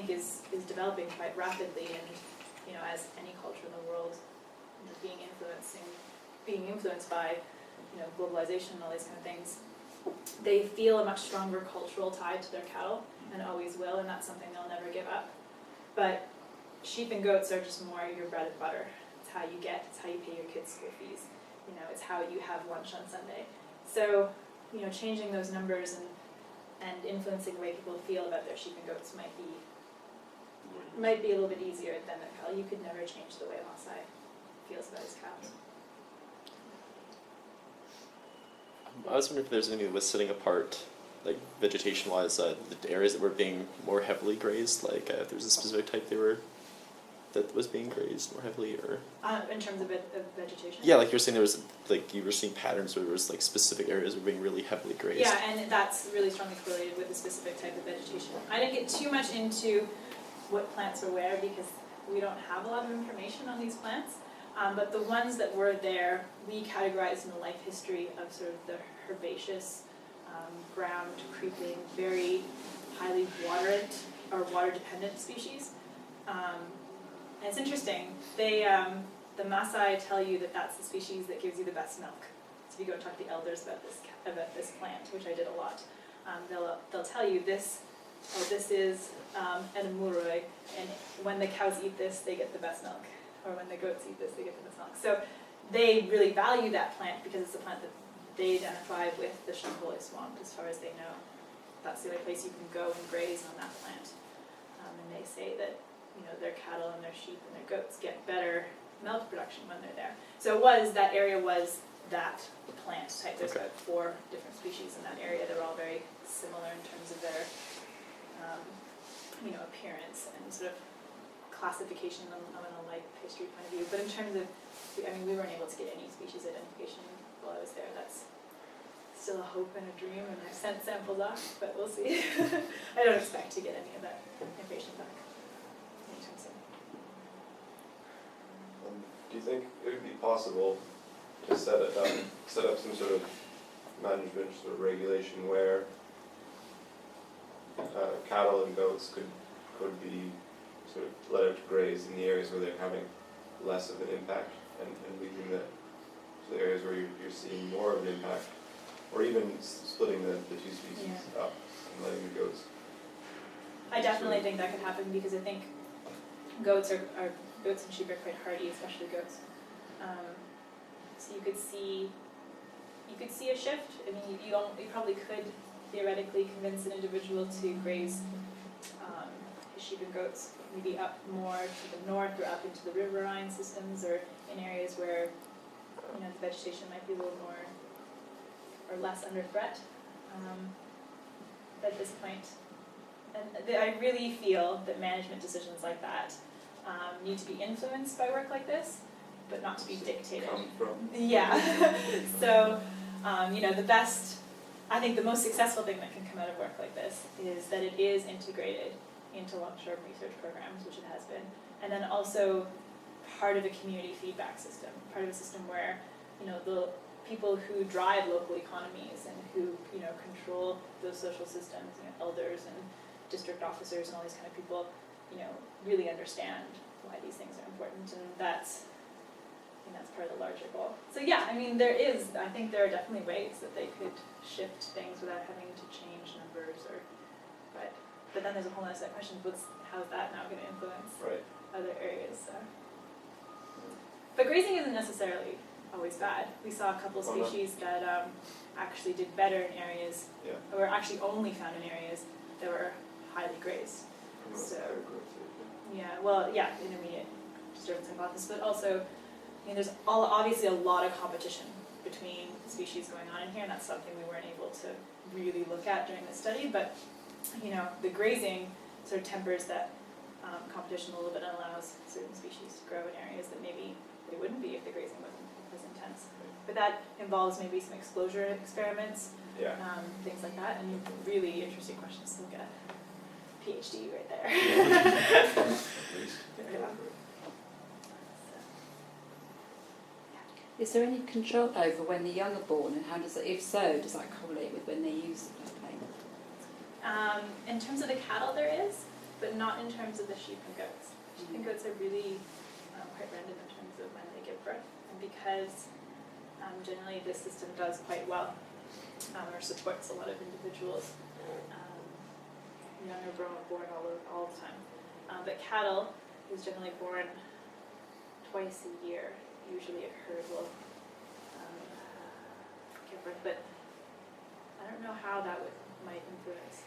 think is developing quite rapidly, and as any culture in the world, being influenced by globalization and all these kind of things, they feel a much stronger cultural tie to their cattle and always will, and that's something they'll never give up. But sheep and goats are just more your bread and butter. It's how you pay your kids' school fees. It's how you have lunch on Sunday. So, changing those numbers and influencing the way people feel about their sheep and goats might be a little bit easier than their cattle. You could never change the way Maasai feels about his cows. I was wondering if there's anything with setting apart, like vegetation-wise, the areas that were being more heavily grazed, like if there's a specific type that was being grazed more heavily, or in terms of vegetation. Yeah, like you were saying, you were seeing patterns where there was like specific areas were being really heavily grazed. Yeah, and that's really strongly correlated with a specific type of vegetation. I didn't get too much into what plants were where because we don't have a lot of information on these plants. But the ones that were there, we categorized in the life history of sort of the herbaceous, ground creeping, very highly water-dependent species. And it's interesting. The Maasai tell you that that's the species that gives you the best milk. So if you go and talk to the elders about this plant, which I did a lot, they'll tell you this is an amuroi, and when the cows eat this, they get the best milk. Or when the goats eat this, they get the best milk. So they really value that plant because it's a plant that they identify with the Shamboli swamp as far as they know. That's the only place you can go and graze on that plant. And they say that their cattle and their sheep and their goats get better milk production when they're there. So that area was that plant type. There's about 4 different species in that area. They're all very similar in terms of their appearance and sort of classification on a life history point of view. But in terms of, we weren't able to get any species identification while I was there. That's still a hope and a dream, and I've sent samples off, but we'll see. I don't expect to get any of that information back anytime soon. Do you think it would be possible to set up some sort of management sort of regulation where cattle and goats could be sort of let out to graze in the areas where they're having less of an impact, and leaving the areas where you're seeing more of an impact, or even splitting the 2 species up and letting the goats? I definitely think that could happen because I think goats and sheep are quite hardy, especially goats. So you could see a shift. You probably could theoretically convince an individual to graze his sheep and goats maybe up more to the north or up into the riverine systems, or in areas where the vegetation might be a little more or less under threat at this point. And I really feel that management decisions like that need to be influenced by work like this, but not to be dictated. Yeah. So, I think the most successful thing that can come out of work like this is that it is integrated into long-term research programs, which it has been, and then also part of a community feedback system, part of a system where the people who drive local economies and who control those social systems, elders and district officers and all these kind of people, really understand why these things are important, and that's part of the larger goal. So yeah, I think there are definitely ways that they could shift things without having to change numbers, but then there's a whole other set of questions. How's that now going to influence other areas? So. But grazing isn't necessarily always bad. We saw a couple of species that actually did better in areas, or actually only found in areas that were highly grazed. So, intermediate disturbance hypothesis, but also, there's obviously a lot of competition between species going on in here, and that's something we weren't able to really look at during the study, but the grazing sort of tempers that competition a little bit and allows certain species to grow in areas that maybe they wouldn't be if the grazing wasn't as intense. But that involves maybe some exposure experiments, things like that, and really interesting questions to look at. PhD right there. Is there any control over when the young are born, and how does it, if so, does that correlate with when they use the floodplain? In terms of the cattle, there is, but not in terms of the sheep and goats. Sheep and goats are really quite random in terms of when they give birth, and because generally this system does quite well, or supports a lot of individuals. Young are born all the time. But cattle is generally born twice a year. Usually a herd will give birth, but I don't know how that might influence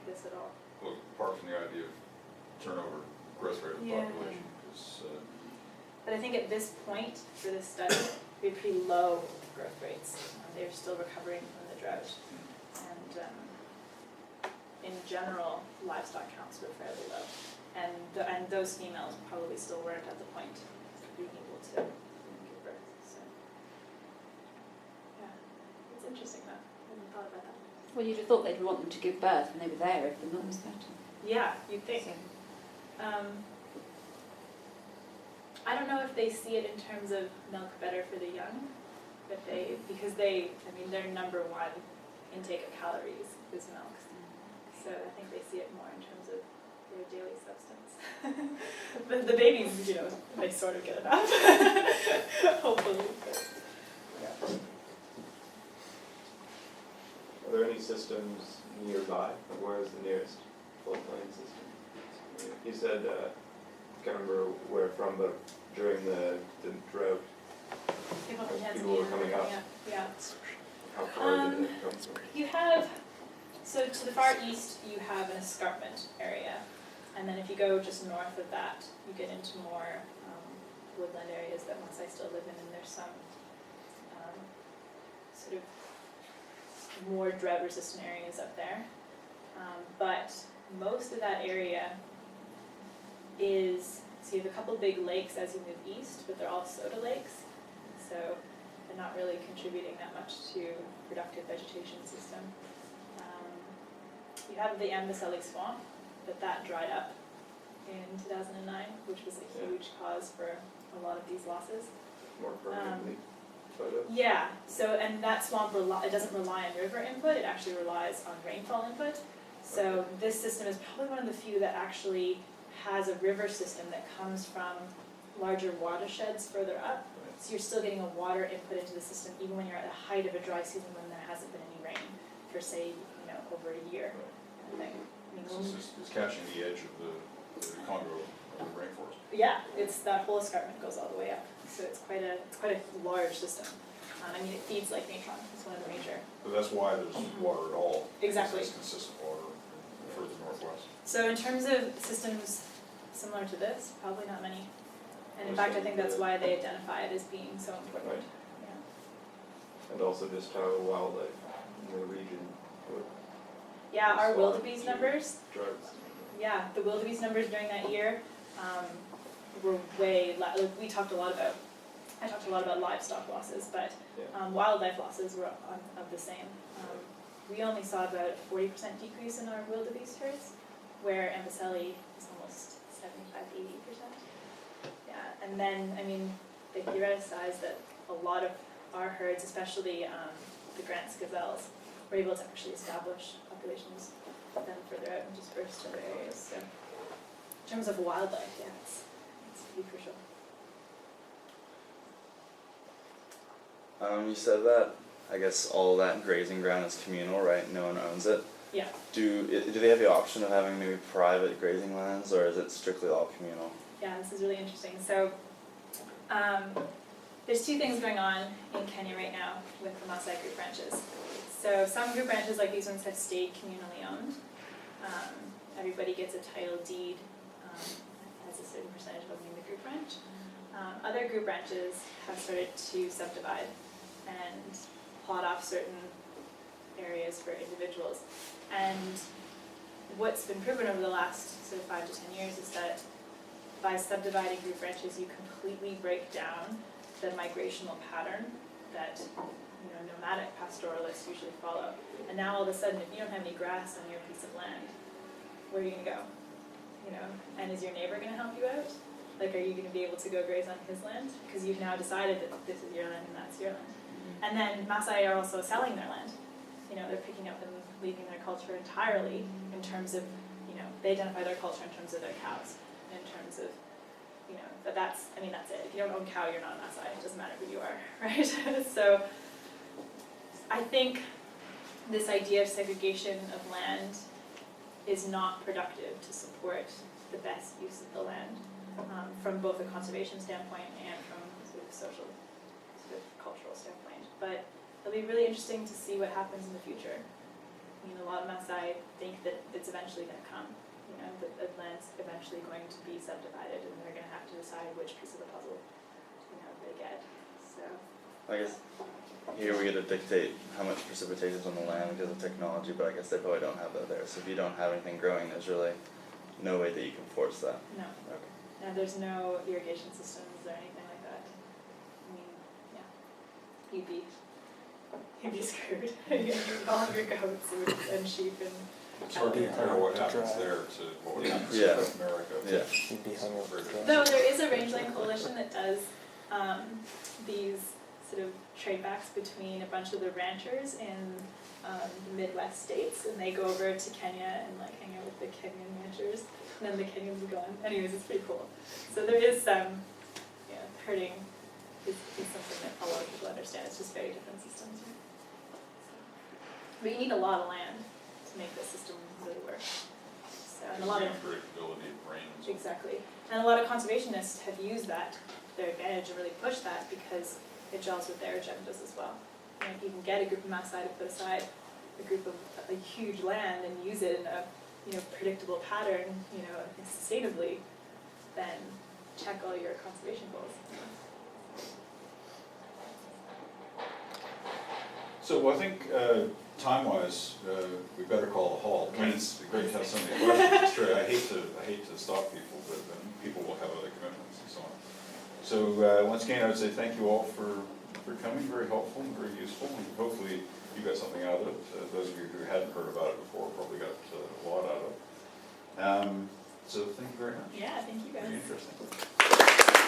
this at all. Well, apart from the idea of turnover, growth rate of the population, because But I think at this point for this study, we have pretty low growth rates. They're still recovering from the drought, and in general, livestock counts were fairly low, and those females probably still weren't at the point of being able to give birth. So yeah, it's interesting though. I hadn't thought about that. Well, you'd have thought they'd want them to give birth when they were there if the milk was better. Yeah, you'd think. So, I don't know if they see it in terms of milk better for the young, but because their number one intake of calories is milk. So I think they see it more in terms of their daily substance. the babies, they sort of get enough, hopefully. But, yeah. Are there any systems nearby? Like where is the nearest floodplain system? You said, I can't remember where from, but during the drought, People from People were Tanzania coming up. Yeah. how far did it come from? You have, so to the far east, you have an escarpment area. And then if you go just north of that, you get into more woodland areas that once I still live in, and there's some sort of more drought-resistant areas up there. But most of that area is, so you have a couple big lakes as you move east, but they're all soda lakes. So they're not really contributing that much to productive vegetation system. You have the Amboseli swamp, but that dried up in 2009, which was a huge cause for a lot of these losses. More permanently? Yeah, so, and that swamp, it doesn't rely on river input, it actually relies on rainfall input. So this system is probably one of the few that actually has a river system that comes from larger watersheds further up. So you're still getting a water input into the system even when you're at the height of a dry season when there hasn't been any rain for, say, over a year. Kind of thing. it's catching the edge of the Congo rainforest. Yeah, it's that whole escarpment goes all the way up, so it's quite a large system. It feeds Lake Natron. It's one of the major. But that's why there's water at all. Exactly. It's consistent water further northwest. So in terms of systems similar to this, probably not many. And in fact, I think that's why they identify it as being so important. Right. Yeah. And also just how wildlife in the region would Yeah, our respond wildebeest to numbers. droughts. Yeah, the wildebeest numbers during that year were I talked a lot about livestock losses, but wildlife losses were of the same. We only saw about a 40% decrease in our wildebeest herds, where Amboseli is almost 75–80%. Yeah, and then they theoreticize that a lot of our herds, especially the Grant's gazelles, were able to actually establish populations then further out and dispersed to other areas. So in terms of wildlife, yeah, it's pretty crucial. You said that, I guess all that grazing ground is communal, right? No one owns it. Yeah. Do they have the option of having maybe private grazing lands, or is it strictly all communal? Yeah, this is really interesting. So there's two things going on in Kenya right now with the Maasai group ranches. So some group ranches like these ones have stayed communally owned. Everybody gets a title deed, has a certain percentage of owning the group ranch. Other group ranches have started to subdivide and plot off certain areas for individuals. And what's been proven over the last sort of 5 to 10 years is that by subdividing group ranches, you completely break down the migrational pattern that nomadic pastoralists usually follow. And now all of a sudden, if you don't have any grass on your piece of land, where are you going to go? And is your neighbor going to help you out? Like, are you going to be able to go graze on his land? Because you've now decided that this is your land and that's your land. And then Maasai are also selling their land. They're picking up and leaving their culture entirely in terms of, they identify their culture in terms of their cows, in terms of, you know, that's it. If you don't own a cow, you're not on that side. It doesn't matter who you are, right? So I think this idea of segregation of land is not productive to support the best use of the land, from both a conservation standpoint and from sort of social, sort of cultural standpoint. But it'll be really interesting to see what happens in the future. I mean, a lot of Maasai think that it's eventually going to come. You know, that the land's eventually going to be subdivided, and they're going to have to decide which piece of the puzzle, you know, they get. So I guess here we get to dictate how much precipitation is on the land because of technology, but I guess they probably don't have that there. So if you don't have anything growing, there's really no way that you can force that. no, Okay. no, there's no irrigation systems or anything like that. I mean, yeah, you'd be screwed. You'd have all of your goats and sheep and. It's hard to compare what happens there to what would happen in South America. Yeah. You'd be hung over dry. Though there is a rangeland coalition that does these sort of trade-backs between a bunch of the ranchers in the Midwest states, and they go over to Kenya and like hang out with the Kenyan ranchers, and then the Kenyans are gone. Anyways, it's pretty cool. So there is some, yeah, herding is something that a lot of people understand. It's just very different systems. Right? But you need a lot of land to make the system really work. So, and a lot of unpredictability of rains. exactly, and a lot of conservationists have used that to their advantage and really pushed that because it gels with their agendas as well. You know, if you can get a group of Maasai to put aside a group of a huge land and use it in a, you know, predictable pattern, you know, sustainably, then check all your conservation goals. So I think time-wise, we better call a halt. I mean, it's great to have so many questions. It's true. I hate to stop people, but then people will have other commitments and so on. So once again, I would say thank you all for coming. Very helpful and very useful. And hopefully you got something out of it. Those of you who hadn't heard about it before probably got a lot out of it. So thank you very much. Yeah, thank you guys. Very interesting.